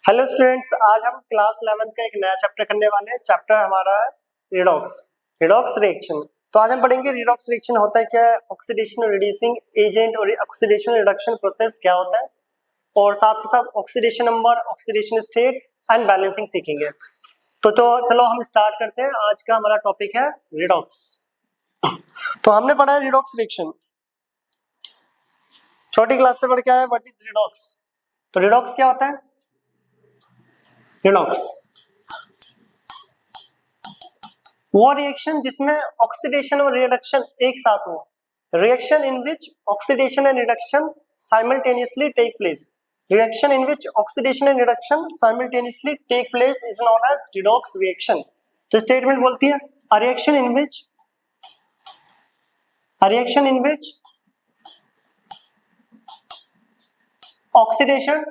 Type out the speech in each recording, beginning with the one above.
Hello students, आज हम class 11th का एक नया चैप्टर करने वाले हैं। चैप्टर हमारा है रिडॉक्स रिएक्शन। तो आज हम पढ़ेंगे रिडॉक्स रिएक्शन होता है क्या है, ऑक्सीडेशन और रिड्यूसिंग एजेंट और ऑक्सीडेशन रिडक्शन प्रोसेस क्या होता है, और साथ के साथ oxidation number, oxidation state and balancing सीखेंगे। तो चलो हम स्टार्ट करते हैं। आज का हमारा टॉपिक है रिडॉक्स। तो हमने पढ़ा है रिडॉक्स रिएक्शन, छोटी क्लास से पढ़ के आया व्हाट इज रिडॉक्स। तो रिडॉक्स क्या होता है? रिडॉक्स वो रिएक्शन जिसमें ऑक्सीडेशन और रिडक्शन एक साथ हो, reaction in which oxidation and reduction simultaneously take place. Reaction in which oxidation and reduction simultaneously take place is known as redox reaction. तो स्टेटमेंट बोलती है a reaction in which oxidation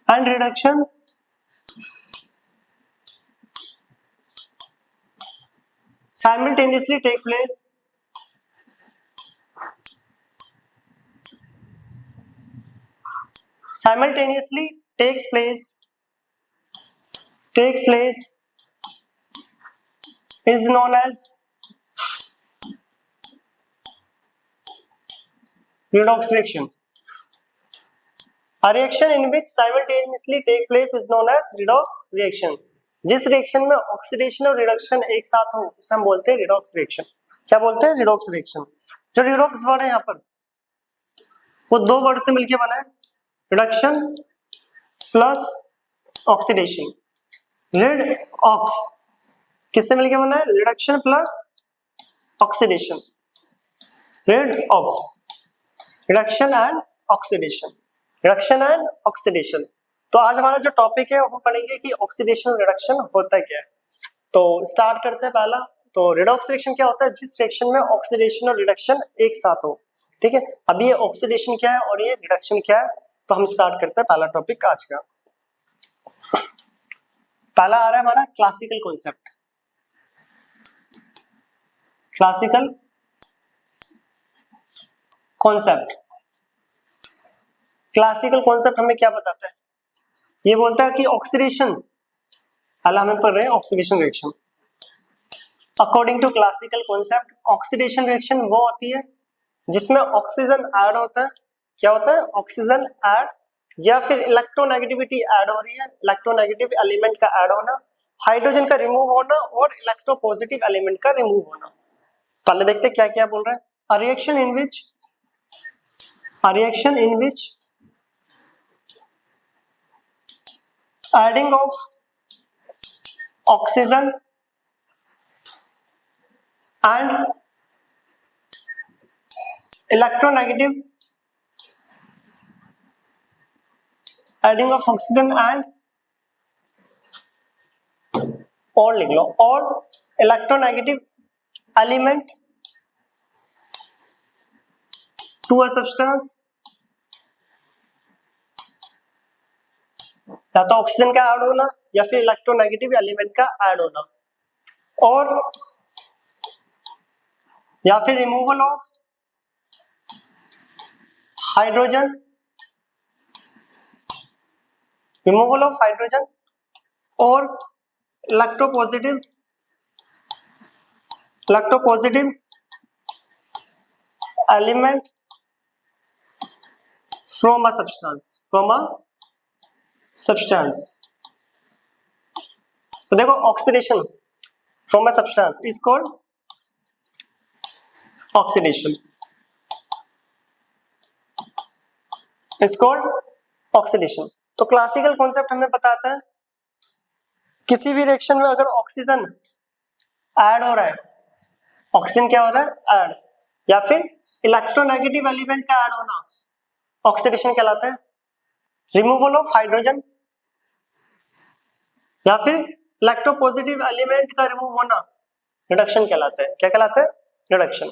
and reduction simultaneously take place is known as redox reaction. A reaction in which simultaneously take place is known as redox reaction. जिस reaction में oxidation और reduction एक साथ हो उसे हम बोलते हैं रिडॉक्स रिएक्शन। क्या बोलते हैं? Redox reaction. जो रिडॉक्स वर्ड है यहाँ पर वो दो वर्ड से मिलकर बना है, reduction plus oxidation. Red ox किससे मिलकर बना है? Reduction plus oxidation. Red ox, reduction and oxidation, reduction and oxidation. तो आज हमारा जो टॉपिक है वो पढ़ेंगे कि ऑक्सीडेशन और रिडक्शन होता है क्या है। तो स्टार्ट करते हैं पहला। तो रिडॉक्स रिएक्शन क्या होता है? जिस रिएक्शन में ऑक्सीडेशन और रिडक्शन एक साथ हो। ठीक है, अब ये ऑक्सीडेशन क्या है और ये रिडक्शन क्या है, तो हम स्टार्ट करते हैं पहला टॉपिक आज का। पहला आ रहा है हमारा क्लासिकल कॉन्सेप्ट। क्लासिकल कॉन्सेप्ट हमें क्या बताता है? ये बोलता है कि ऑक्सीडेशन, हाल हमें पढ़ रहे हैं oxidation reaction. According to classical concept oxidation reaction वो होती है जिसमें ऑक्सीजन ऐड होता है। क्या होता है? ऑक्सीजन ऐड, या फिर इलेक्ट्रोनेगेटिविटी ऐड हो रही है, इलेक्ट्रोनेगेटिव एलिमेंट का ऐड होना, हाइड्रोजन का रिमूव होना और इलेक्ट्रोपॉजिटिव एलिमेंट का रिमूव होना। पहले देखते क्या क्या बोल रहा है। A reaction in which adding of oxygen and electronegative, adding of oxygen and और लिख लो, और electronegative element to a substance, या तो ऑक्सीजन का ऐड होना या फिर इलेक्ट्रोनेगेटिव एलिमेंट का ऐड होना, और या फिर रिमूवल ऑफ हाइड्रोजन और electropositive element from a substance. तो देखो, oxidation from a substance is called oxidation, तो क्लासिकल कॉन्सेप्ट हमें बताता है किसी भी रिएक्शन में अगर ऑक्सीजन ऐड हो रहा है, ऑक्सीजन क्या हो रहा है? ऐड, या फिर इलेक्ट्रोनेगेटिव एलिमेंट का ऐड होना, ऑक्सीडेशन कहलाता है। रिमूवल ऑफ हाइड्रोजन या फिर इलेक्ट्रोपॉजिटिव एलिमेंट का रिमूव होना, रिडक्शन कहलाता है। क्या कहलाता है? रिडक्शन।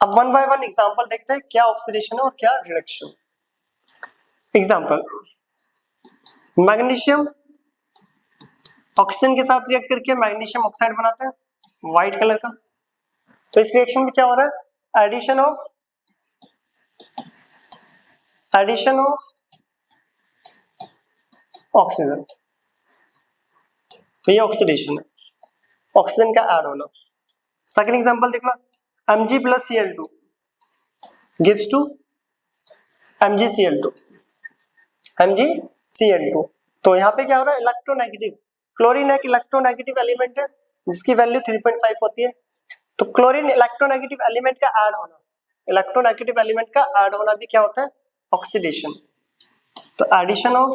अब वन बाय वन एग्जांपल देखते हैं क्या ऑक्सीडेशन है और क्या रिडक्शन। एग्जांपल, मैग्नीशियम ऑक्सीजन के साथ रिएक्ट करके मैग्नीशियम ऑक्साइड बनाता है, व्हाइट कलर का। तो इस रिएक्शन में क्या हो रहा है? Addition of addition of oxygen, तो ये ऑक्सीडेशन है, ऑक्सीजन का ऐड होना। सेकंड एग्जांपल देख लो, Mg plus Cl2 gives to MgCl2, MgCl2। तो यहाँ पे क्या हो रहा है, इलेक्ट्रोनेगेटिव, क्लोरीन एक इलेक्ट्रोनेगेटिव एलिमेंट है जिसकी वैल्यू 3.5 होती है। तो क्लोरीन इलेक्ट्रोनेगेटिव एलिमेंट का ऐड होना, इलेक्ट्रोनेगेटिव एलिमेंट का ऐड होना भी क्या होता है, ऑक्सीडेशन। तो एडिशन ऑफ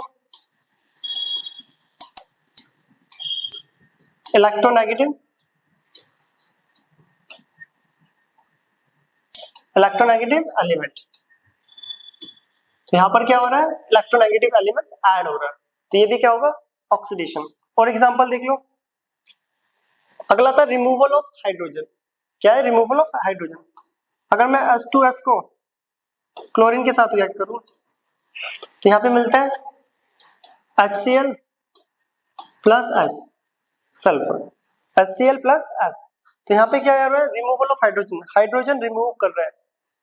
इलेक्ट्रोनेगेटिव एलिमेंट, तो यहां पर क्या हो रहा है, इलेक्ट्रोनेगेटिव एलिमेंट ऐड हो रहा है, तो ये भी क्या होगा, ऑक्सीडेशन। और एग्जांपल देख लो, अगला था रिमूवल ऑफ हाइड्रोजन। क्या है, रिमूवल ऑफ हाइड्रोजन। अगर मैं H2S को क्लोरीन के साथ रिएक्ट करूं तो यहाँ पे मिलता है HCl plus S, sulphur, HCl plus S। तो यहाँ पे क्या हो रहा है, removal of hydrogen, hydrogen remove कर रहा है,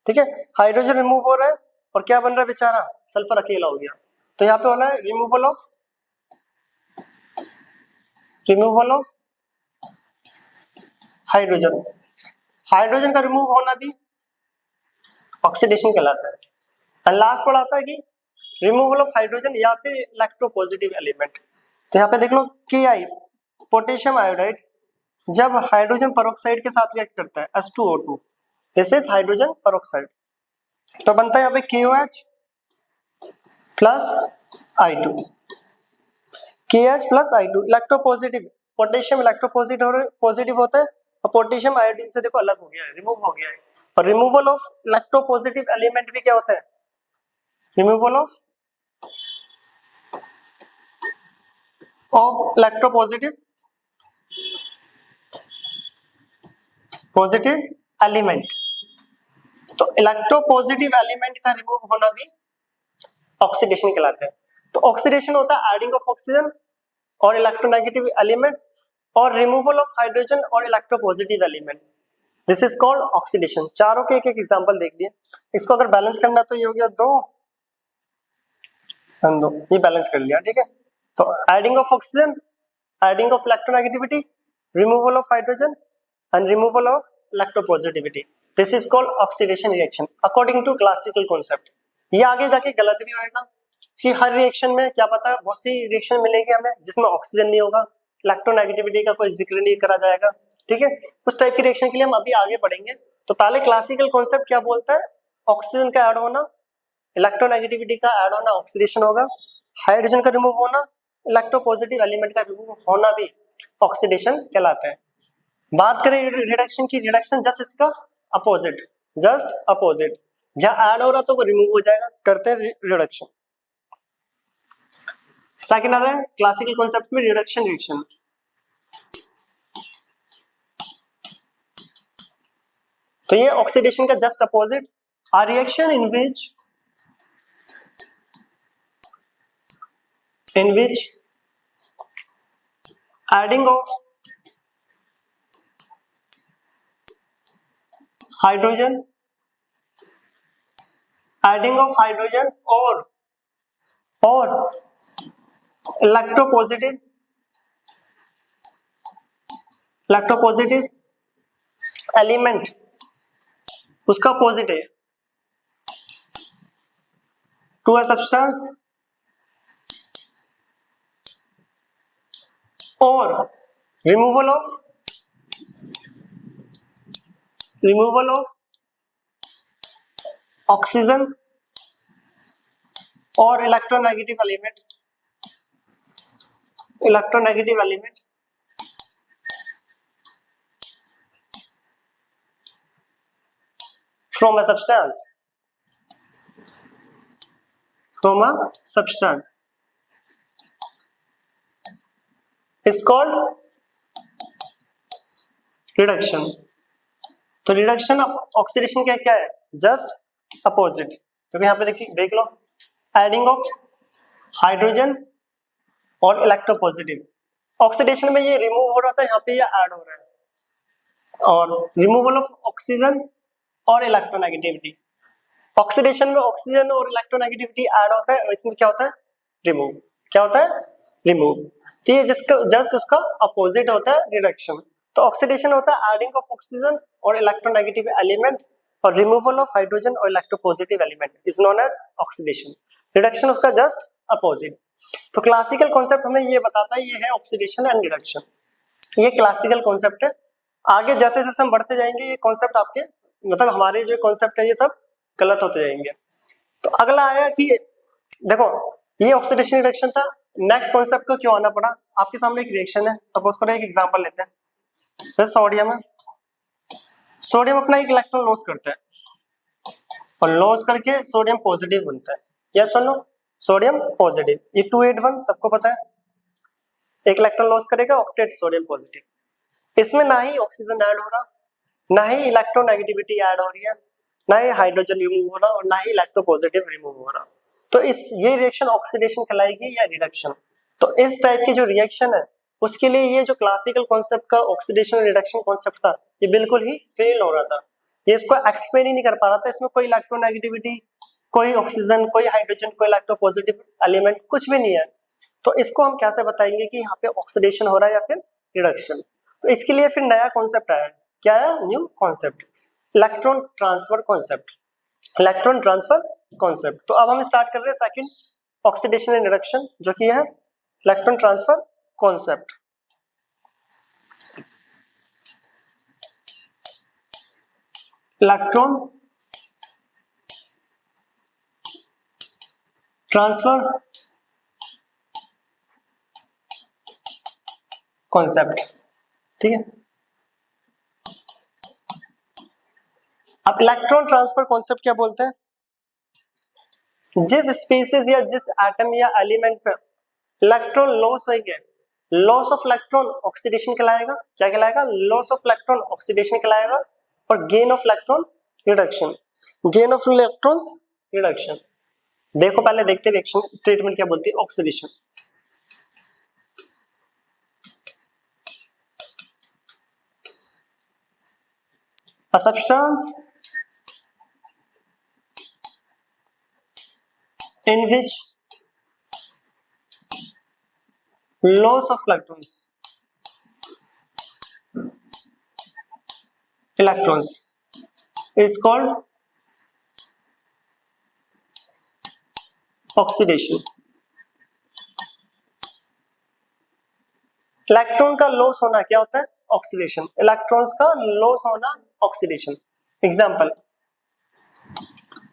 ठीक है, हाइड्रोजन रिमूव हो रहा है और क्या बन रहा है बेचारा, सल्फर अकेला हो गया। तो यहाँ पे होना है रिमूवल ऑफ हाइड्रोजन, हाइड्रोजन का रिमूव होना भी ऑक्सीडेशन कहलाता है। एंड लास्ट पढ़ा था कि रिमूवल ऑफ हाइड्रोजन या फिर इलेक्ट्रोपॉजिटिव एलिमेंट। तो यहाँ पे देख लो Ki, पोटेशियम आयोडाइड, जब हाइड्रोजन पेरोक्साइड के साथ रिएक्ट करता है H2O2, this is hydrogen peroxide, तो बनता है यहाँ पे KOH plus I2, KH plus I2, electropositive, potassium electropositive होता है और पोटेशियम आयोडीन से देखो अलग हो गया है, रिमूव हो गया है। और रिमूवल ऑफ इलेक्ट्रोपॉजिटिव एलिमेंट भी क्या होता है, रिमूवल ऑफ इलेक्ट्रोपॉजिटिव एलिमेंट। तो इलेक्ट्रोपॉजिटिव एलिमेंट का रिमूव होना भी ऑक्सीडेशन कहलाता है। तो ऑक्सीडेशन होता है एडिंग ऑफ ऑक्सीजन और इलेक्ट्रोनेगेटिव एलिमेंट और रिमूवल ऑफ हाइड्रोजन और electropositive element, this is called oxidation. चारों के एक एक एग्जांपल देख लिए। इसको अगर बैलेंस करना तो ये हो गया 2 और 2, ये बैलेंस कर लिया, ठीक है। तो adding of oxygen, adding of electronegativity, removal of hydrogen and removal of electropositivity, this is called oxidation reaction according to classical concept. ये आगे जाके गलत भी होगा कि हर रिएक्शन में क्या पता बहुत सी रिएक्शन मिलेगी हमें जिसमें ऑक्सीजन नहीं होगा, इलेक्ट्रोनेगेटिविटी का कोई जिक्र नहीं करा जाएगा, ठीक है। उस टाइप की रिएक्शन के लिए हम अभी आगे पढ़ेंगे। तो पहले क्लासिकल कॉन्सेप्ट क्या बोलता है, ऑक्सीजन का ऐड होना, इलेक्ट्रोनेगेटिविटी का ऐड होना ऑक्सीडेशन होगा, हाइड्रोजन का रिमूव होना, इलेक्ट्रोपॉजिटिव एलिमेंट का रिमूव होना भी ऑक्सीडेशन कहलाता है। बात करें रिडक्शन की, रिडक्शन जस्ट इसका अपोजिट, जस्ट अपोजिट, जहां ऐड हो रहा तो वो रिमूव हो जाएगा, करते हैं रिडक्शन। सेकंड आ रहा है क्लासिकल कॉन्सेप्ट में रिडक्शन रिएक्शन। तो ये ऑक्सीडेशन का just opposite, a reaction in which adding of hydrogen or electropositive element उसका अपोजिट है टू अ सब्सटेंस और रिमूवल ऑफ ऑक्सीजन और electronegative element from a substance is called reduction। तो reduction oxidation क्या क्या है, जस्ट अपोजिट। क्योंकि यहाँ पे देखिए देख लो, एडिंग ऑफ हाइड्रोजन और इलेक्ट्रोपॉजिटिव, ऑक्सीडेशन में ये रिमूव हो रहा था, यहाँ पे ये ऐड हो रहा है, और रिमूवल ऑफ ऑक्सीजन और इलेक्ट्रोनेगेटिविटी, ऑक्सीडेशन में ऑक्सीजन और इलेक्ट्रोनेगेटिविटी ऐड होता है और इसमें क्या होता है, रिमूव। क्या होता है, रिमूव। तो ये जिसका जस्ट उसका अपोजिट होता है रिडक्शन। तो ऑक्सीडेशन होता है एडिंग ऑफ ऑक्सीजन और इलेक्ट्रोनेगेटिव एलिमेंट और रिमूवल ऑफ हाइड्रोजन और electropositive element is known as oxidation. Reduction उसका जस्ट अपोजिट। तो क्लासिकल कॉन्सेप्ट हमें ये बताता है, ये है ऑक्सीडेशन एंड रिडक्शन। ये क्लासिकल कॉन्सेप्ट है। आगे जैसे जैसे हम बढ़ते जाएंगे ये कॉन्सेप्ट आपके मतलब हमारे जो कॉन्सेप्ट है ये सब गलत होते जाएंगे। तो अगला आया कि देखो ये ऑक्सीडेशन रिडक्शन था। नेक्स्ट कॉन्सेप्ट को क्यों आना पड़ा, आपके सामने एक रिएक्शन है, सपोज करो एक एग्जांपल लेते हैं, जैसे सोडियम है। सोडियम अपना एक इलेक्ट्रॉन लॉस करता है और लॉस करके सोडियम पॉजिटिव बनता है। यस और नो, सोडियम पॉजिटिव, ये 281 सबको पता है। एक इलेक्ट्रॉन लॉस करेगा, ऑक्टेट सोडियम पॉजिटिव। इसमें ना ही ऑक्सीजन ऐड हो रहा, ना ही इलेक्ट्रोनेगेटिविटी ऐड हो रही है, ना ही हाइड्रोजन रिमूव हो रहा और ना ही इलेक्ट्रोपॉजिटिव रिमूव हो रहा। तो इस ये रिएक्शन ऑक्सीडेशन कहलाएगी या रिडक्शन। तो इस टाइप की जो रिएक्शन है उसके लिए ये जो क्लासिकल कॉन्सेप्ट का ऑक्सीडेशन रिडक्शन कॉन्सेप्ट था ये बिल्कुल ही फेल हो रहा था। ये इसको एक्सप्लेन ही नहीं कर पा रहा था। इसमें कोई इलेक्ट्रोनेगेटिविटी, कोई ऑक्सीजन, कोई हाइड्रोजन, कोई इलेक्ट्रोपॉजिटिव एलिमेंट कुछ भी नहीं है। तो इसको हम कैसे बताएंगे कि यहाँ पे ऑक्सीडेशन हो रहा है या फिर रिडक्शन। तो इसके लिए फिर नया कॉन्सेप्ट आया। क्या है, new concept, electron transfer concept. Electron transfer concept. तो अब हम स्टार्ट कर रहे हैं सेकंड ऑक्सीडेशन एंड रिडक्शन जो कि है electron transfer concept. Electron transfer concept, ठीक है। अब इलेक्ट्रॉन ट्रांसफर कॉन्सेप्ट क्या बोलते हैं, जिस स्पीसीज या जिस एटम या एलिमेंट पे इलेक्ट्रॉन लॉस होंगे, लॉस ऑफ इलेक्ट्रॉन ऑक्सीडेशन कहलाएगा। क्या कहलाएगा, लॉस ऑफ इलेक्ट्रॉन ऑक्सीडेशन कहलाएगा। और gain of electron reduction, gain of electrons reduction. देखो पहले देखते हैं रिएक्शन स्टेटमेंट क्या बोलती है। Oxidation, a substance in which loss of electrons is called oxidation। Electron का लॉस होना क्या होता है, ऑक्सीडेशन। इलेक्ट्रॉन्स का लॉस होना ऑक्सीडेशन। एग्जांपल,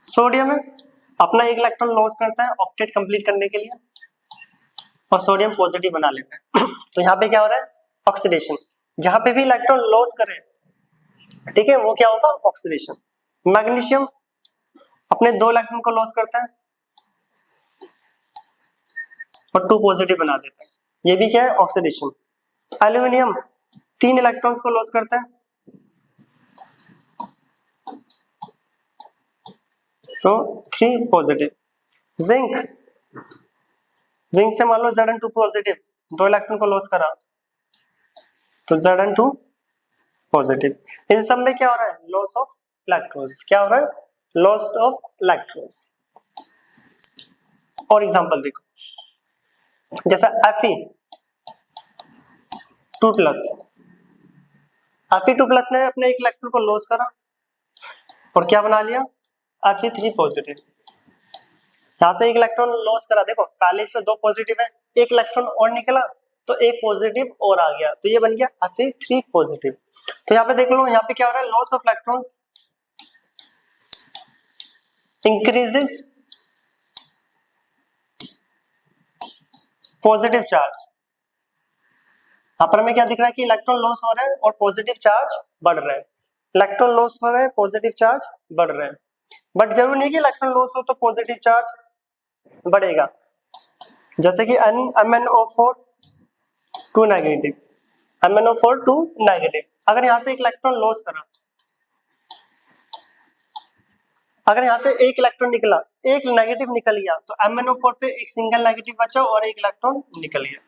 सोडियम है, अपना एक इलेक्ट्रॉन लॉस करता है ऑक्टेट कंप्लीट करने के लिए और सोडियम पॉजिटिव बना लेता है। तो यहाँ पे क्या हो रहा है, ऑक्सीडेशन। जहां पे भी इलेक्ट्रॉन लॉस करे, ठीक है, वो क्या होगा, ऑक्सीडेशन। मैग्नीशियम अपने 2 इलेक्ट्रॉन को लॉस करता है और 2 पॉजिटिव बना देता है, ये भी क्या है, ऑक्सीडेशन। एल्यूमिनियम 3 इलेक्ट्रॉन्स को लॉस करता है तो 3 पॉजिटिव। जिंक, जिंक से मान लो Zn2 पॉजिटिव, 2 इलेक्ट्रॉन को लॉस करा तो Zn2 पॉजिटिव। इन सब में क्या हो रहा है, लॉस ऑफ इलेक्ट्रॉन्स। क्या हो रहा है, लॉस ऑफ इलेक्ट्रॉन्स। और एग्जांपल देखो, जैसा Fe2+, Fe2+ ने अपने एक इलेक्ट्रॉन को लॉस करा और क्या बना लिया, Fe3 पॉजिटिव। यहां से एक इलेक्ट्रॉन लॉस करा, देखो पहले इसमें 2 पॉजिटिव है, एक इलेक्ट्रॉन और निकला तो एक पॉजिटिव और आ गया, तो ये बन गया Fe3 पॉजिटिव। तो यहाँ पे देख लो, यहाँ पे क्या हो रहा है, loss of electrons increases positive charge. यहाँ पर हमें क्या दिख रहा है कि इलेक्ट्रॉन लॉस हो रहा है और पॉजिटिव चार्ज बढ़ रहा है। इलेक्ट्रॉन लॉस हो रहा है, पॉजिटिव चार्ज बढ़ रहा है। बट जरूरी नहीं कि इलेक्ट्रॉन लॉस हो तो पॉजिटिव चार्ज बढ़ेगा। जैसे कि MnO4 2 नेगेटिव, MnO4 2 नेगेटिव। अगर यहां से एक इलेक्ट्रॉन लॉस करा, अगर यहां से एक इलेक्ट्रॉन निकला, एक नेगेटिव निकल गया, तो MnO4 पे एक सिंगल नेगेटिव बचा और एक इलेक्ट्रॉन निकल गया।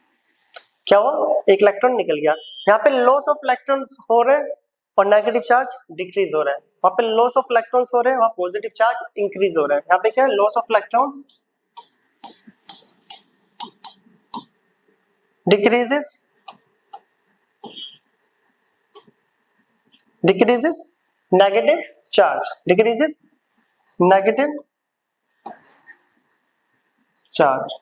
क्या हुआ, एक इलेक्ट्रॉन निकल गया। यहाँ पे लॉस ऑफ इलेक्ट्रॉन्स हो रहे और नेगेटिव चार्ज डिक्रीज हो रहा है, वहां पे लॉस ऑफ इलेक्ट्रॉन्स हो रहे हैं, वहां पॉजिटिव चार्ज इंक्रीज हो रहा है। यहाँ पे क्या है, loss of electrons decreases negative charge, decreases negative charge,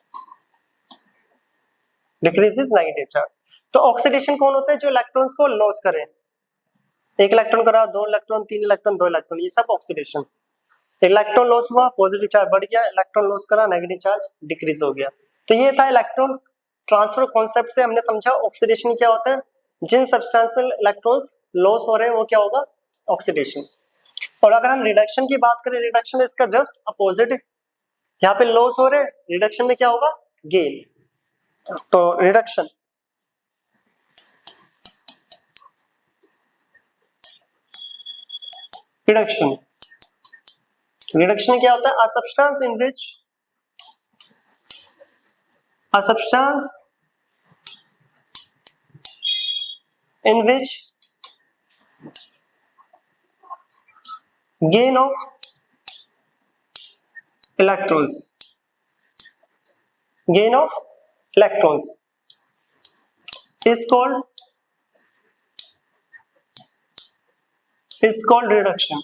decreases negative charge. तो ऑक्सीडेशन कौन होता है, जो इलेक्ट्रॉन्स को लॉस करे, एक इलेक्ट्रॉन करा, दो इलेक्ट्रॉन, तीन इलेक्ट्रॉन, दो इलेक्ट्रॉन, ये सब ऑक्सीडेशन। इलेक्ट्रॉन लॉस हुआ, पॉजिटिव चार्ज बढ़ गया, इलेक्ट्रॉन लॉस करा, नेगेटिव चार्ज डिक्रीज हो गया। तो ये था इलेक्ट्रॉन ट्रांसफर कॉन्सेप्ट से हमने समझा ऑक्सीडेशन क्या होता है, जिन सब्सटेंस में इलेक्ट्रॉन्स लॉस हो रहे हैं वो क्या होगा, ऑक्सीडेशन। और अगर हम रिडक्शन की बात करें, रिडक्शन इसका जस्ट अपोजिट है, यहाँ पे लॉस हो रहे हैं, रिडक्शन में क्या होगा, गेन। तो रिडक्शन रिडक्शन रिडक्शन क्या होता है, a substance in which gain of electrons is called reduction।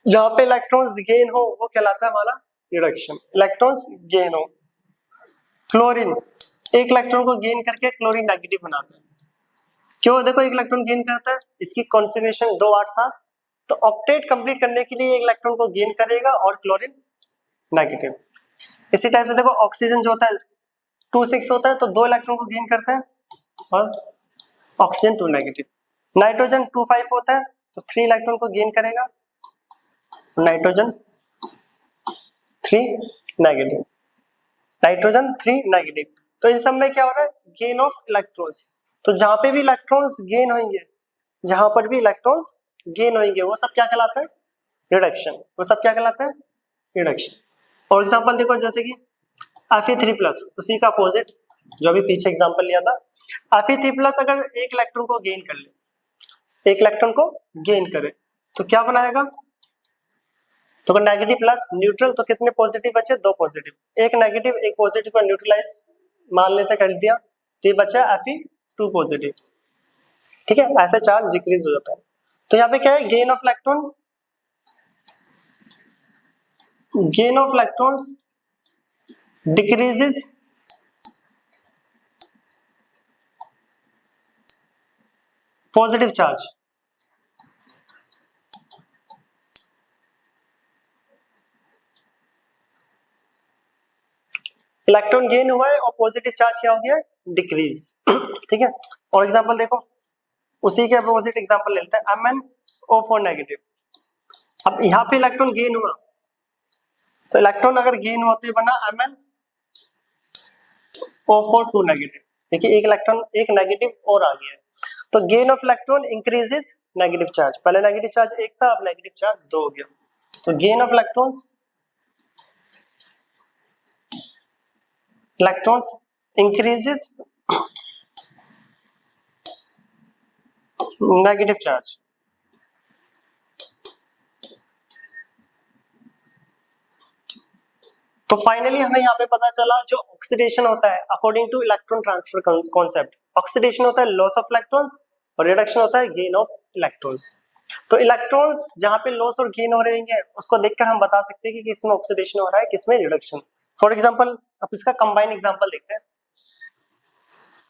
जहां पे इलेक्ट्रॉन्स गेन हो वो कहलाता है हमारा रिडक्शन। इलेक्ट्रॉन्स गेन हो, क्लोरीन एक इलेक्ट्रॉन को गेन करके क्लोरीन नेगेटिव बनाता है, क्यों, देखो एक इलेक्ट्रॉन गेन करता है, इसकी कॉन्फ़िगरेशन 2 8 7, तो ऑक्टेट कंप्लीट करने के लिए एक इलेक्ट्रॉन को गेन करेगा और क्लोरीन नेगेटिव। इसी टाइप से देखो ऑक्सीजन जो होता है 2 6 होता है, तो 2 इलेक्ट्रॉन को गेन करता है और ऑक्सीजन 2 नेगेटिव। नाइट्रोजन 2 5 होता है, तो 3 इलेक्ट्रॉन को गेन करेगा, नाइट्रोजन 3 नेगेटिव, नाइट्रोजन 3 नेगेटिव। तो इन सब में क्या हो रहा है, गेन ऑफ इलेक्ट्रॉन्स। तो जहां पे भी इलेक्ट्रॉन्स गेन होंगे, जहां पर भी इलेक्ट्रॉन्स गेन होंगे वो सब क्या कहलाता है, रिडक्शन। वो सब क्या कहलाता है, रिडक्शन। और एग्जांपल देखो, जैसे कि Fe3+, उसी का अपोजिट जो अभी पीछे एग्जांपल लिया था, Fe3+ अगर एक इलेक्ट्रॉन को गेन कर ले, एक इलेक्ट्रॉन को गेन करे तो क्या बनाएगा, तो नेगेटिव प्लस न्यूट्रल, तो कितने पॉजिटिव बचे, 2 पॉजिटिव, एक नेगेटिव एक पॉजिटिव को न्यूट्रलाइज मान लेते कर दिया, तो ये बचा Fe2 पॉजिटिव। ठीक है, ऐसे चार्ज डिक्रीज हो जाता है। तो यहाँ पे क्या है, gain of electrons decreases positive charge. Electron gain हुआ है और पॉजिटिव चार्ज क्या हो गया, डिक्रीज। ठीक है, और एग्जांपल देखो, उसी के अपोजिट एग्जांपल लेते हैं, MnO4 नेगेटिव। अब यहाँ पे इलेक्ट्रॉन गेन हुआ, तो इलेक्ट्रॉन अगर गेन हुआ तो ये बना MnO4 2 नेगेटिव। देखिए एक इलेक्ट्रॉन एक नेगेटिव और आ गया है, तो gain of electron increases negative charge. पहले नेगेटिव चार्ज 1 था, अब नेगेटिव चार्ज 2 हो गया, तो gain of electrons increases negative charge। तो फाइनली हमें यहाँ पे पता चला जो ऑक्सीडेशन होता है according two electron transfer concept, oxidation होता है लॉस ऑफ इलेक्ट्रॉन्स और रिडक्शन होता है गेन ऑफ इलेक्ट्रॉन्स। तो इलेक्ट्रॉन्स जहाँ पे लॉस और गेन हो रहे हैं उसको देखकर हम बता सकते हैं कि किसमें ऑक्सीडेशन हो रहा है, किसमें रिडक्शन। फॉर एग्जांपल अब इसका कंबाइन एग्जांपल देखते हैं।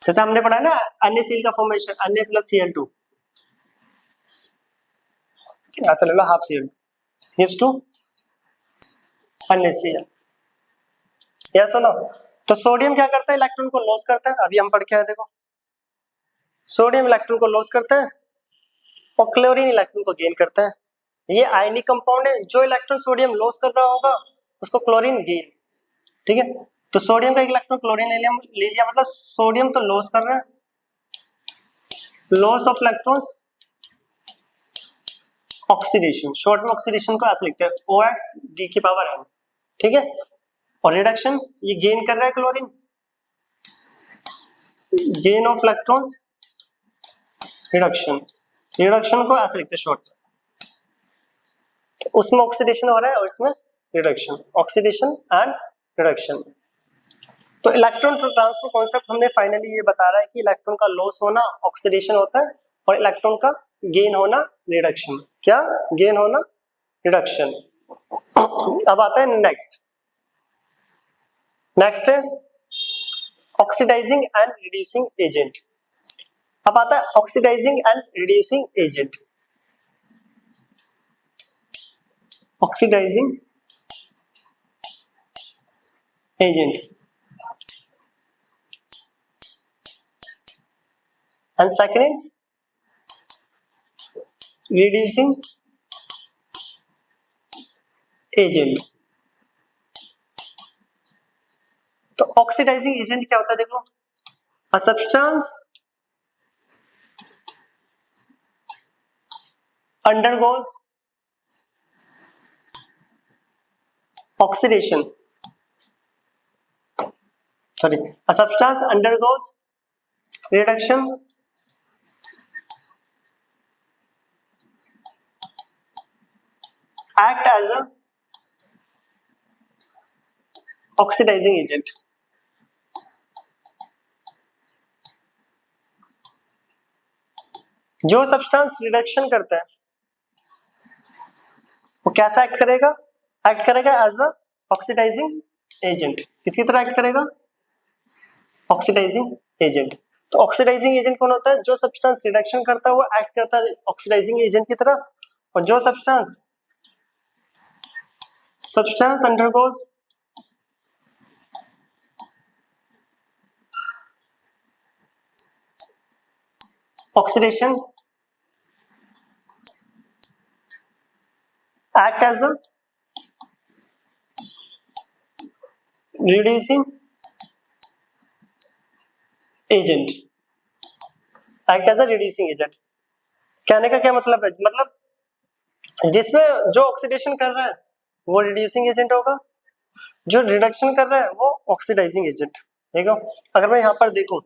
जैसे हमने पढ़ा है ना NaCl का फॉर्मेशन, Na+Cl2, ऐसा ले लो half Cl2 gives to NaCl। या सुनो, तो सोडियम क्या करता है, इलेक्ट्रॉन को लॉस करता है। अभी हम पढ़ के आए, देखो सोडियम इलेक्ट्रॉन को लॉस करता है और क्लोरीन इलेक्ट्रॉन को गेन करता है। ये आयनिक कंपाउंड है, जो इलेक्ट्रॉन सोडियम लॉस कर रहा होगा उसको क्लोरीन गेन। ठीक है, तो सोडियम का एक इलेक्ट्रॉन क्लोरीन ले लिया, मतलब सोडियम तो लॉस कर रहा है, loss of electrons, oxidation, short में ऑक्सीडेशन को ऐसे लिखते हैं OX(D⁴N)। ठीक है, और रिडक्शन ये गेन कर रहा है chlorine, gain of electrons reduction, reduction को ऐसे लिखते हैं शॉर्ट, उसमें ऑक्सीडेशन हो रहा है और इसमें रिडक्शन, ऑक्सीडेशन एंड रिडक्शन। तो इलेक्ट्रॉन ट्रांसफर कॉन्सेप्ट हमने फाइनली ये बता रहा है कि इलेक्ट्रॉन का लॉस होना ऑक्सीडेशन होता है और इलेक्ट्रॉन का गेन होना रिडक्शन। क्या गेन होना? रिडक्शन। अब आता है नेक्स्ट, नेक्स्ट है ऑक्सीडाइजिंग एंड रिड्यूसिंग एजेंट। अब आता है oxidising and reducing agent. Oxidising agent and second is reducing agent। तो ऑक्सीडाइजिंग एजेंट क्या होता है देखो, a substance undergoes oxidation, sorry, a substance undergoes reduction act as a oxidizing agent। जो substance reduction करता है वो कैसा एक्ट करेगा? एक्ट करेगा एज अ ऑक्सीडाइजिंग एजेंट। किसकी तरह एक्ट करेगा? Oxidising agent. तो ऑक्सीडाइजिंग एजेंट कौन होता है? जो सब्सटेंस रिडक्शन करता है वो एक्ट करता है ऑक्सीडाइजिंग एजेंट की तरह, और जो substance undergoes oxidation act as a reducing agent, act as a reducing agent। कहने का क्या मतलब है? मतलब जिसमें जो ऑक्सीडेशन कर रहा है वो रिड्यूसिंग एजेंट होगा, जो रिडक्शन कर रहा है वो ऑक्सीडाइजिंग एजेंट। देखो अगर मैं यहाँ पर देखूं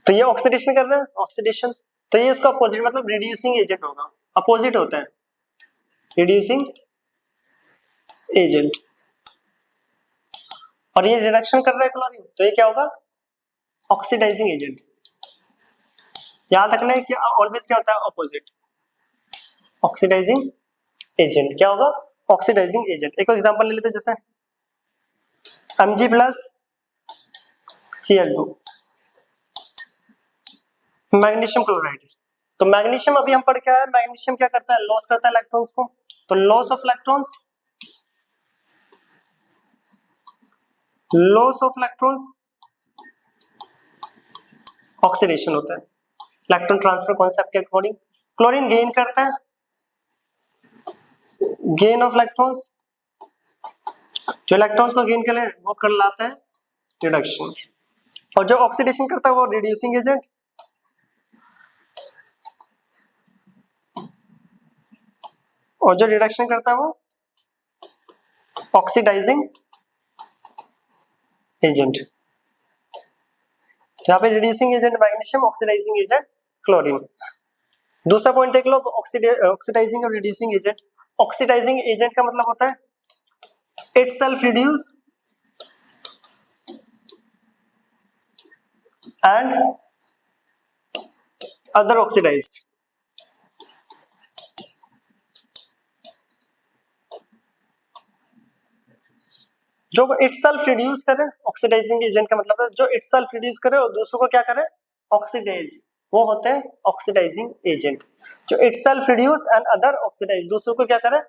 तो ये ऑक्सीडेशन कर रहा है, ऑक्सीडेशन, तो ये इसका अपोजिट मतलब रिड्यूसिंग एजेंट होगा, अपोजिट होता है रिड्यूसिंग एजेंट। और ये रिडक्शन कर रहा है क्लोरीन, तो ये क्या होगा? Oxidising agent. याद रखना है कि ऑलवेज क्या होता है? Opposite, oxidising agent. क्या होगा? Oxidising agent. एक एग्जांपल ले लेते हैं, जैसे Mg plus Cl2 magnesium chloride. तो मैग्नीशियम अभी हम पढ़ के आए, मैग्नीशियम क्या करता है? लॉस करता है इलेक्ट्रॉन्स को। तो loss of electrons, loss of electrons oxidation होता है इलेक्ट्रॉन ट्रांसफर कॉन्सेप्ट के अकॉर्डिंग। क्लोरीन गेन करता है, गेन ऑफ इलेक्ट्रॉन्स, जो इलेक्ट्रॉन्स को गेन कर ले वो कर लाता है रिडक्शन। और जो ऑक्सीडेशन करता है वो रिड्यूसिंग एजेंट, और जो रिडक्शन करता है वो ऑक्सीडाइजिंग एजेंट। यहाँ पे reducing agent magnesium, oxidising agent chlorine. दूसरा पॉइंट देख लो, ऑक्सीडाइजिंग और रिड्यूसिंग एजेंट। ऑक्सीडाइजिंग एजेंट का मतलब होता है itself reduce and other oxidized। जो itself reduce करे, ऑक्सीडाइजिंग एजेंट का मतलब है जो itself reduce करे और दूसरों को क्या करे? ऑक्सीडाइज, वो होते हैं ऑक्सीडाइजिंग एजेंट। जो itself reduce and other oxidized, दूसरों को क्या करे?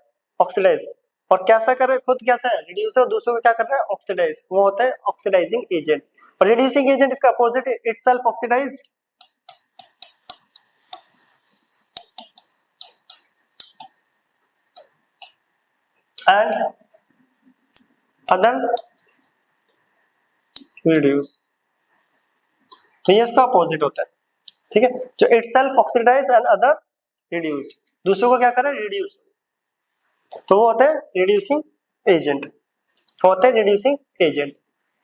ऑक्सीडाइज। और कैसा करे? खुद कैसा है? रिड्यूस है, और दूसरों को क्या कर रहा है? ऑक्सीडाइज, वो होता है ऑक्सीडाइजिंग एजेंट। और रिड्यूसिंग एजेंट इसका अपोजिट है, itself oxidise and other reduce. तो ये इसका अपोजिट होता है, ठीक है। जो itself oxidise and other reduced, दूसरों को क्या करे? रिड्यूस, तो वो होता है रिड्यूसिंग एजेंट, होता है रिड्यूसिंग एजेंट।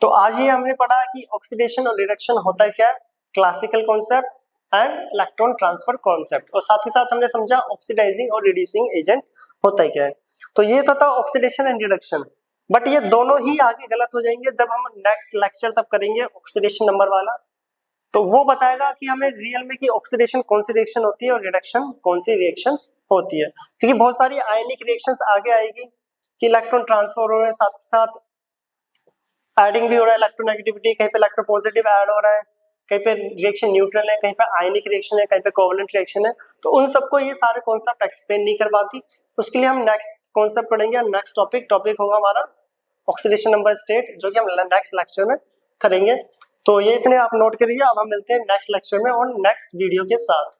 तो आज ये हमने पढ़ा कि ऑक्सीडेशन और रिडक्शन होता है क्या? Classical concept. And electron transfer concept, और साथ ही साथ हमने समझा ऑक्सीडाइजिंग और रिड्यूसिंग एजेंट होता है क्या है। तो ये तो था ऑक्सीडेशन एंड रिडक्शन, बट ये दोनों ही आगे गलत हो जाएंगे जब हम नेक्स्ट लेक्चर तब करेंगे ऑक्सीडेशन नंबर वाला। तो वो बताएगा कि हमें रियल में कि ऑक्सीडेशन कौन सी रिएक्शन होती है और रिडक्शन कौन सी रिएक्शंस होती है, क्योंकि बहुत सारी आयनिक रिएक्शंस आगे आएगी कि इलेक्ट्रॉन ट्रांसफर हो रहे हैं, साथ ही साथ एडिंग भी हो रहा है इलेक्ट्रोनेगेटिविटी, कहीं पे इलेक्ट्रोपॉजिटिव ऐड हो रहा है, कहीं पे रिएक्शन न्यूट्रल है, कहीं पे आयनिक रिएक्शन है, कहीं पे कोवलेंट रिएक्शन है। तो उन सबको ये सारे कॉन्सेप्ट एक्सप्लेन नहीं कर पाती, उसके लिए हम नेक्स्ट कॉन्सेप्ट पढ़ेंगे। नेक्स्ट टॉपिक होगा हमारा ऑक्सीडेशन नंबर स्टेट, जो कि हम नेक्स्ट लेक्चर में करेंगे। तो ये इतने आप नोट करिए। अब हम मिलते हैं नेक्स्ट लेक्चर में और नेक्स्ट वीडियो के साथ।